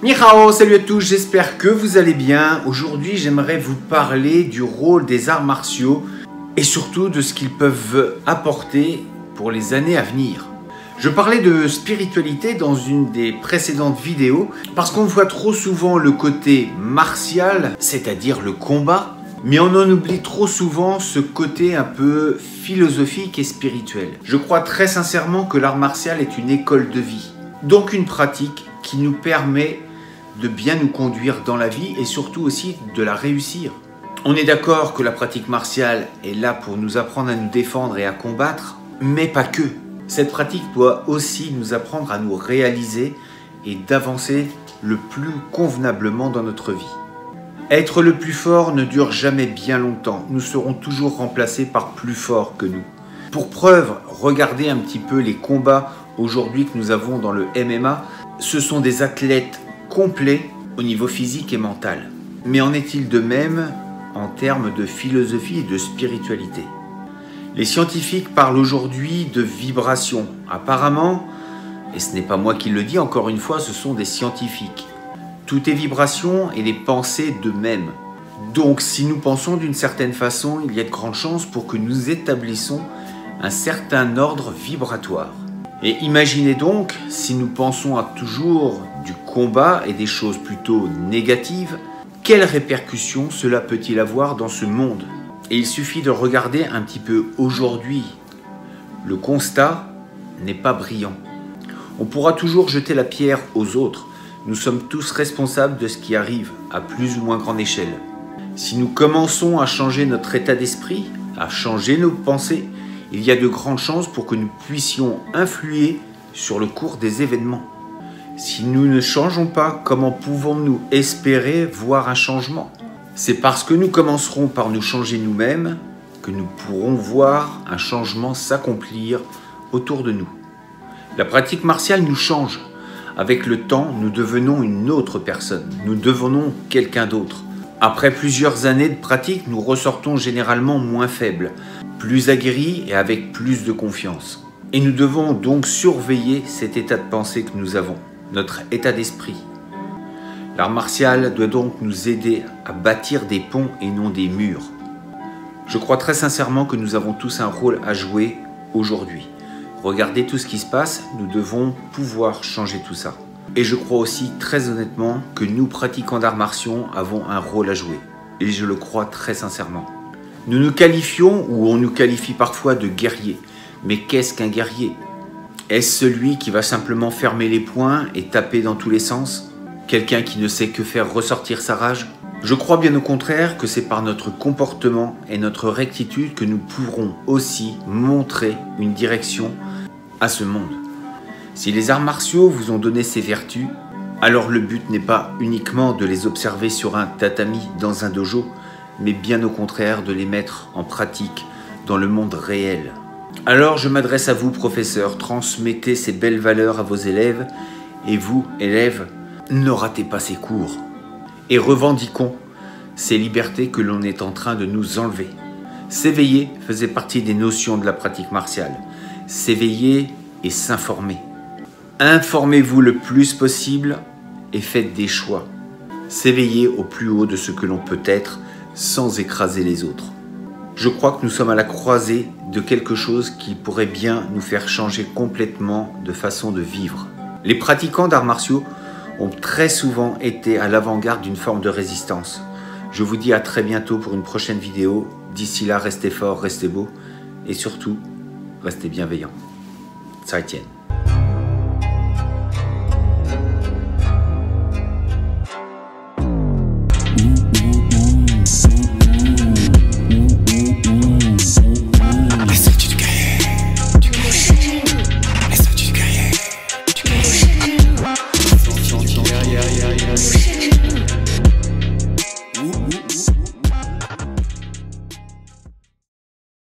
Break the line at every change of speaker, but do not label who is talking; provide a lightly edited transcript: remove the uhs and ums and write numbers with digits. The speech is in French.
Ni hao, salut à tous, j'espère que vous allez bien. Aujourd'hui, j'aimerais vous parler du rôle des arts martiaux et surtout de ce qu'ils peuvent apporter pour les années à venir. Je parlais de spiritualité dans une des précédentes vidéos parce qu'on voit trop souvent le côté martial, c'est-à-dire le combat, mais on en oublie trop souvent ce côté un peu philosophique et spirituel. Je crois très sincèrement que l'art martial est une école de vie, donc une pratique qui nous permet de bien nous conduire dans la vie et surtout aussi de la réussir. On est d'accord que la pratique martiale est là pour nous apprendre à nous défendre et à combattre, mais pas que. Cette pratique doit aussi nous apprendre à nous réaliser et d'avancer le plus convenablement dans notre vie. Être le plus fort ne dure jamais bien longtemps. Nous serons toujours remplacés par plus fort que nous. Pour preuve, regardez un petit peu les combats aujourd'hui que nous avons dans le MMA. Ce sont des athlètes complets au niveau physique et mental. Mais en est-il de même en termes de philosophie et de spiritualité? Les scientifiques parlent aujourd'hui de vibrations. Apparemment, et ce n'est pas moi qui le dis, encore une fois, ce sont des scientifiques. Tout est vibration et les pensées de même. Donc si nous pensons d'une certaine façon, il y a de grandes chances pour que nous établissons un certain ordre vibratoire. Et imaginez donc, si nous pensons à toujours du combat et des choses plutôt négatives, quelles répercussions cela peut-il avoir dans ce monde? Et il suffit de regarder un petit peu aujourd'hui. Le constat n'est pas brillant. On pourra toujours jeter la pierre aux autres. Nous sommes tous responsables de ce qui arrive à plus ou moins grande échelle. Si nous commençons à changer notre état d'esprit, à changer nos pensées, il y a de grandes chances pour que nous puissions influer sur le cours des événements. Si nous ne changeons pas, comment pouvons-nous espérer voir un changement? C'est parce que nous commencerons par nous changer nous-mêmes que nous pourrons voir un changement s'accomplir autour de nous. La pratique martiale nous change. Avec le temps, nous devenons une autre personne. Nous devenons quelqu'un d'autre. Après plusieurs années de pratique, nous ressortons généralement moins faibles, plus aguerris et avec plus de confiance. Et nous devons donc surveiller cet état de pensée que nous avons, notre état d'esprit. L'art martial doit donc nous aider à bâtir des ponts et non des murs. Je crois très sincèrement que nous avons tous un rôle à jouer aujourd'hui. Regardez tout ce qui se passe, nous devons pouvoir changer tout ça. Et je crois aussi très honnêtement que nous, pratiquants d'arts martiaux, avons un rôle à jouer. Et je le crois très sincèrement. Nous nous qualifions, ou on nous qualifie parfois de guerriers. Mais qu'est-ce qu'un guerrier? Est-ce celui qui va simplement fermer les poings et taper dans tous les sens? Quelqu'un qui ne sait que faire ressortir sa rage? Je crois bien au contraire que c'est par notre comportement et notre rectitude que nous pourrons aussi montrer une direction à ce monde. Si les arts martiaux vous ont donné ces vertus, alors le but n'est pas uniquement de les observer sur un tatami dans un dojo, mais bien au contraire de les mettre en pratique dans le monde réel. Alors je m'adresse à vous, professeurs, transmettez ces belles valeurs à vos élèves, et vous, élèves, ne ratez pas ces cours. Et revendiquons ces libertés que l'on est en train de nous enlever. S'éveiller faisait partie des notions de la pratique martiale. S'éveiller et s'informer. Informez-vous le plus possible et faites des choix. S'éveiller au plus haut de ce que l'on peut être sans écraser les autres. Je crois que nous sommes à la croisée de quelque chose qui pourrait bien nous faire changer complètement de façon de vivre. Les pratiquants d'arts martiaux ont très souvent été à l'avant-garde d'une forme de résistance. Je vous dis à très bientôt pour une prochaine vidéo. D'ici là, restez forts, restez beaux et surtout, restez bienveillants. 再见。